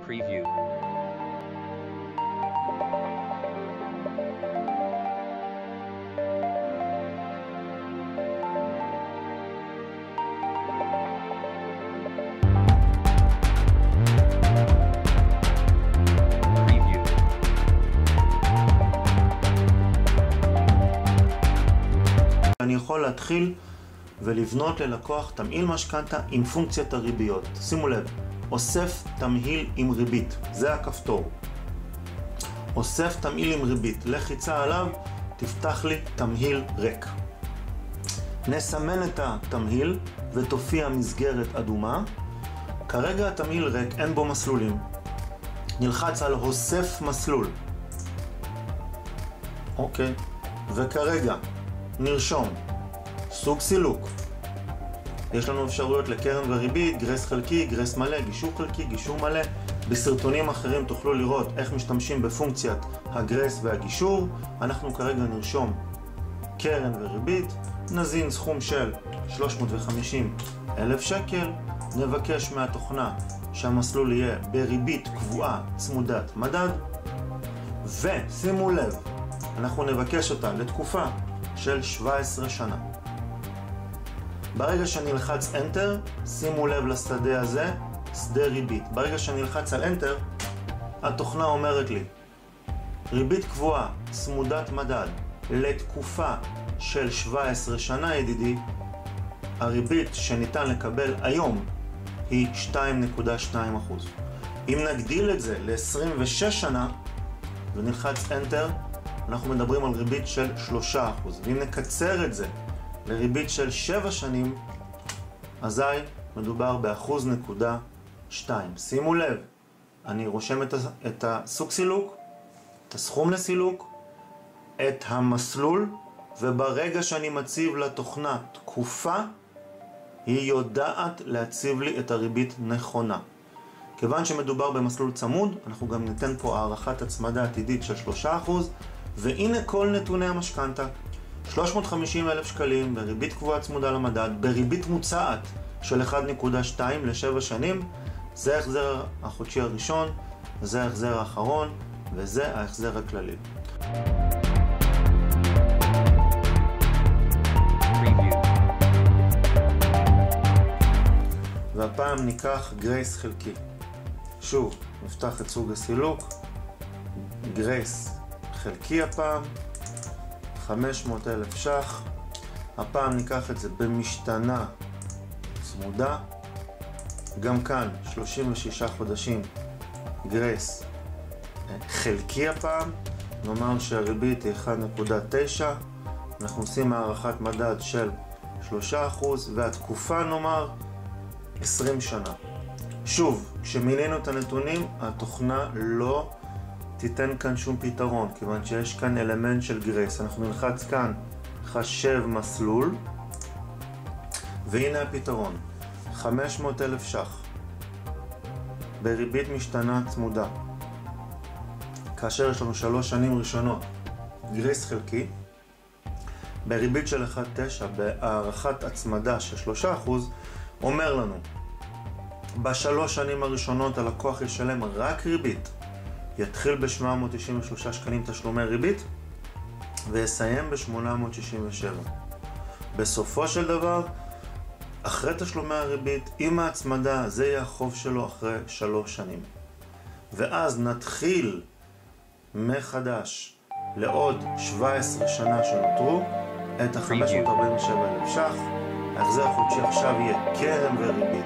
Preview. אני יכול להתחיל ולבנות ללקוח תמהיל משכנתא עם פונקציית הריביות. שימו לב, אוסף תמהיל עם ריבית, זה הכפתור. אוסף תמהיל עם ריבית, לחיצה עליו, תפתח לי תמהיל ריק. נסמן את התמהיל ותופיע מסגרת אדומה. כרגע התמהיל ריק, אין בו מסלולים. נלחץ על הוסף מסלול. אוקיי, וכרגע נרשום סוג סילוק. יש לנו אפשרויות לקרן וריבית, גרייס חלקי, גרייס מלא, גישור חלקי, גישור מלא. בסרטונים אחרים תוכלו לראות איך משתמשים בפונקציית הגרייס והגישור. אנחנו כרגע נרשום קרן וריבית, נזין סכום של 350,000 שקל, נבקש מהתוכנה שהמסלול יהיה בריבית קבועה צמודת מדד, ושימו לב, אנחנו נבקש אותה לתקופה של 17 שנה. ברגע שנלחץ Enter, שימו לב לשדה הזה, שדה ריבית. ברגע שנלחץ על Enter, התוכנה אומרת לי, ריבית קבועה צמודת מדד לתקופה של 17 שנה, ידידי, הריבית שניתן לקבל היום היא 2.2%. אם נגדיל את זה ל-26 שנה ונלחץ Enter, אנחנו מדברים על ריבית של 3%. ואם נקצר את זה לריבית של 7 שנים, אזי מדובר ב1.2%. שימו לב, אני רושם את הסוג סילוק, את הסכום לסילוק, את המסלול, וברגע שאני מציב לתוכנה תקופה, היא יודעת להציב לי את הריבית נכונה. כיוון שמדובר במסלול צמוד, אנחנו גם ניתן פה הערכת הצמדה עתידית של 3%, והנה כל נתוני המשכנתא. 350,000 שקלים בריבית קבועה צמודה למדד, בריבית מוצעת של 1.2 ל-7 שנים. זה ההחזר החודשי הראשון, זה ההחזר האחרון, וזה ההחזר הכללי. והפעם ניקח גרייס חלקי. שוב, נפתח את סוג הסילוק, גרייס חלקי הפעם, 500,000 ש"ח. הפעם ניקח את זה במשתנה צמודה. גם כאן 36 חודשים גרייס חלקי הפעם. נאמר שהריבית היא 1.9. אנחנו עושים הערכת מדד של 3%, והתקופה נאמר 20 שנה. שוב, כשמינינו את הנתונים, התוכנה לא תיתן כאן שום פתרון, כיוון שיש כאן אלמנט של גרייס. אנחנו נלחץ כאן חשב מסלול, והנה הפתרון, 500,000 ש"ח בריבית משתנה צמודה, כאשר יש לנו 3 שנים ראשונות גרייס חלקי, בריבית של 1.9 בהערכת הצמדה של 3%, אומר לנו, ב3 שנים הראשונות הלקוח ישלם רק ריבית, יתחיל ב-793 שקלים תשלומי ריבית, ויסיים ב-867. בסופו של דבר, אחרי תשלומי הריבית, עם ההצמדה, זה יהיה החוב שלו אחרי 3 שנים. ואז נתחיל מחדש לעוד 17 שנה שנותרו, את ה-547,000 ש"ח. ההחזר החודשי עכשיו יהיה קרן וריבית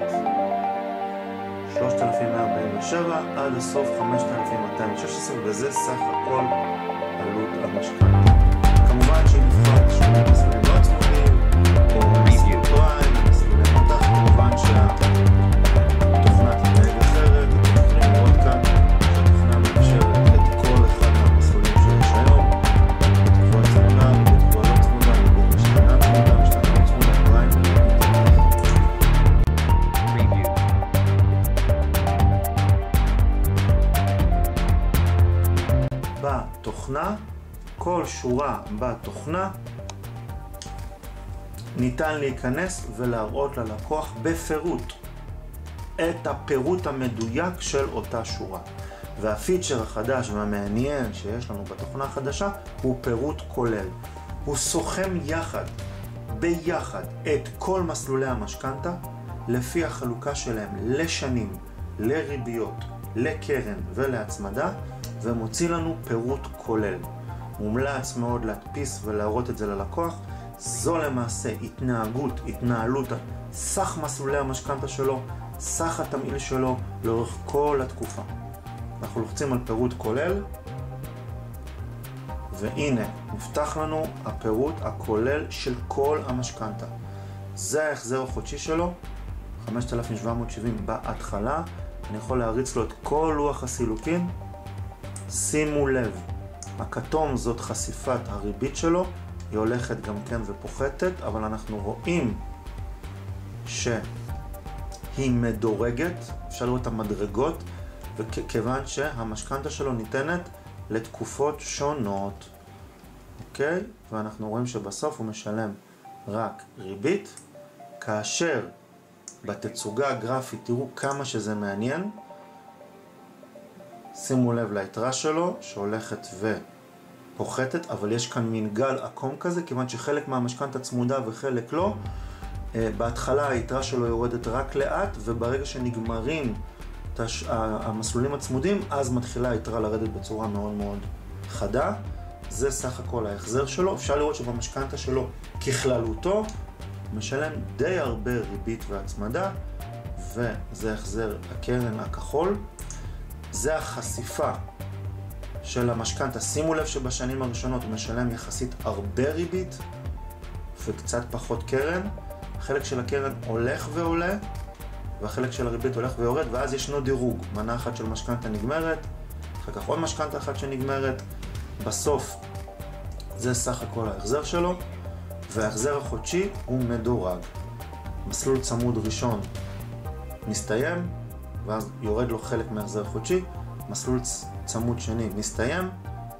3,147 עד הסוף 5,216, וזה סך הכל עלות המשכנתא. כמובן שאם נבחר שני מסלולים לא צמודים או מסלול פריים, מסלולי מטח, כמובן שהתוכנה תתנהג אחרת. אתם יכולים לראות כאן שהתוכנה מאפשרת את כל אחד מהמסלולים שיש היום, ריבית קבועה צמודה, ריבית קבועה לא צמודה, ריבית משתנה צמודה, משתנה לא צמודה, פריים וריבית. בתוכנה, כל שורה בתוכנה ניתן להיכנס ולהראות ללקוח בפירוט את הפירוט המדויק של אותה שורה. והפיצ'ר החדש והמעניין שיש לנו בתוכנה החדשה הוא פירוט כולל. הוא סוכם ביחד את כל מסלולי המשכנתא לפי החלוקה שלהם לשנים, לריביות, לקרן ולהצמדה, ומוציא לנו פירוט כולל. מומלץ מאוד להדפיס ולהראות את זה ללקוח. זו למעשה התנהלות, סך מסלולי המשכנתא שלו, סך התמהיל שלו לאורך כל התקופה. אנחנו לוחצים על פירוט כולל, והנה, נפתח לנו הפירוט הכולל של כל המשכנתא. זה ההחזר החודשי שלו, 5,770 בהתחלה. אני יכול להריץ לו את כל לוח הסילוקין. שימו לב, הכתום זאת חשיפת הריבית שלו, היא הולכת גם כן ופוחתת, אבל אנחנו רואים שהיא מדורגת, אפשר לראות את המדרגות, וכיוון שהמשכנתא שלו ניתנת לתקופות שונות. אוקיי? ואנחנו רואים שבסוף הוא משלם רק ריבית, כאשר בתצוגה הגרפית תראו כמה שזה מעניין. שימו לב ליתרה שלו שהולכת ופוחתת, אבל יש כאן מין גל עקום כזה, כיוון שחלק מהמשכנתא צמודה וחלק לא. בהתחלה היתרה שלו יורדת רק לאט, וברגע שנגמרים המסלולים הצמודים, אז מתחילה היתרה לרדת בצורה מאוד מאוד חדה. זה סך הכל ההחזר שלו. אפשר לראות שבמשכנתא שלו ככללותו משלם די הרבה ריבית והצמדה, וזה החזר הקרן הכחול. זה החשיפה של המשכנתא. שימו לב שבשנים הראשונות הוא משלם יחסית הרבה ריבית וקצת פחות קרן. החלק של הקרן הולך ועולה, והחלק של הריבית הולך ויורד, ואז ישנו דירוג. מנה אחת של משכנתא נגמרת, אחר כך עוד משכנתא אחת שנגמרת. בסוף זה סך הכל ההחזר שלו, וההחזר החודשי הוא מדורג. מסלול צמוד ראשון מסתיים, ואז יורד לו חלק מההחזר החודשי. מסלול צמוד שני מסתיים,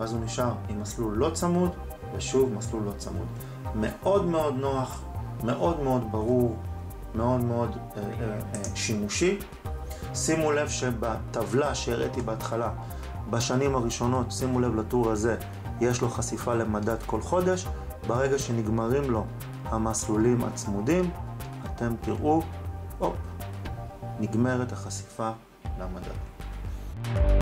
ואז הוא נשאר עם מסלול לא צמוד, ושוב מסלול לא צמוד. מאוד מאוד נוח, מאוד מאוד ברור, מאוד מאוד שימושי. שימו לב שבטבלה שהראיתי בהתחלה, בשנים הראשונות, שימו לב לטור הזה, יש לו חשיפה למדד כל חודש. ברגע שנגמרים לו המסלולים הצמודים, אתם תראו, נגמרת החשיפה למדד.